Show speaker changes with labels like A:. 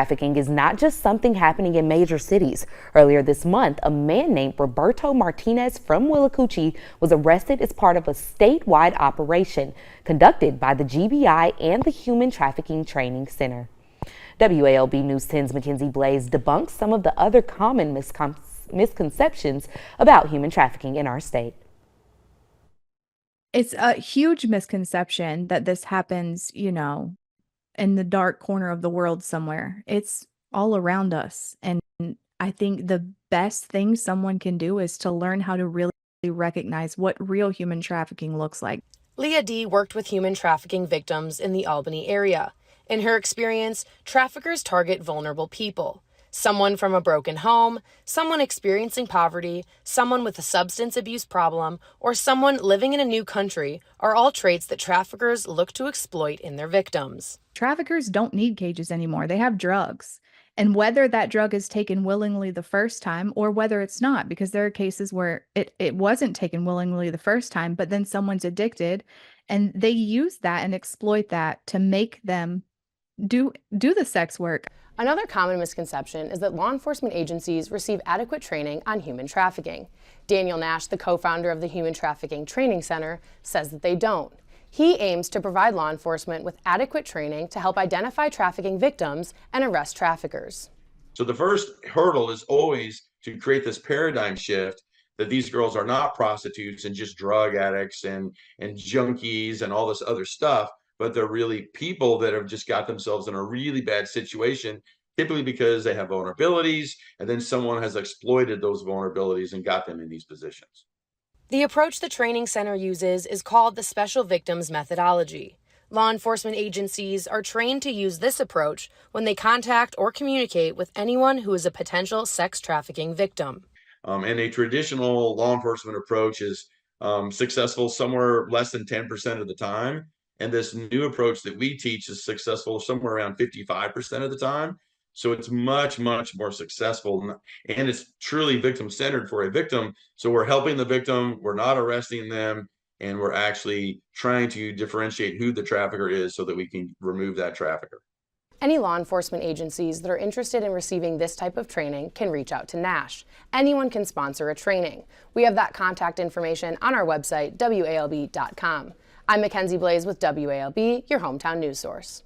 A: Trafficking is not just something happening in major cities. Earlier this month, a man named Roberto Martinez from Willacoochee was arrested as part of a statewide operation conducted by the GBI and the Human Trafficking Training Center. WALB News 10's Mackenzie Blaze debunks some of the other common misconceptions about human trafficking in our state.
B: It's a huge misconception that this happens, in the dark corner of the world somewhere. It's all around us. And I think the best thing someone can do is to learn how to really recognize what real human trafficking looks like.
C: Leah D. worked with human trafficking victims in the Albany area. In her experience, traffickers target vulnerable people. Someone from a broken home, someone experiencing poverty, someone with a substance abuse problem, or someone living in a new country are all traits that traffickers look to exploit in their victims.
B: Traffickers don't need cages anymore. They have drugs. And whether that drug is taken willingly the first time or whether it's not, because there are cases where it wasn't taken willingly the first time, but then someone's addicted and they use that and exploit that to make them do the sex work.
C: Another common misconception is that law enforcement agencies receive adequate training on human trafficking. Daniel Nash, the co-founder of the Human Trafficking Training Center, says that they don't. He aims to provide law enforcement with adequate training to help identify trafficking victims and arrest traffickers.
D: So the first hurdle is always to create this paradigm shift that these girls are not prostitutes and just drug addicts and junkies and all this other stuff, but they're really people that have just got themselves in a really bad situation, typically because they have vulnerabilities, and then someone has exploited those vulnerabilities and got them in these positions.
C: The approach the training center uses is called the Special Victims Methodology. Law enforcement agencies are trained to use this approach when they contact or communicate with anyone who is a potential sex trafficking victim.
D: And a traditional law enforcement approach is successful somewhere less than 10% of the time. And this new approach that we teach is successful somewhere around 55% of the time. So it's much, much more successful. And it's truly victim-centered for a victim. So we're helping the victim, we're not arresting them, and we're actually trying to differentiate who the trafficker is so that we can remove that trafficker.
C: Any law enforcement agencies that are interested in receiving this type of training can reach out to Nash. Anyone can sponsor a training. We have that contact information on our website, walb.com. I'm Mackenzie Blaze with WALB, your hometown news source.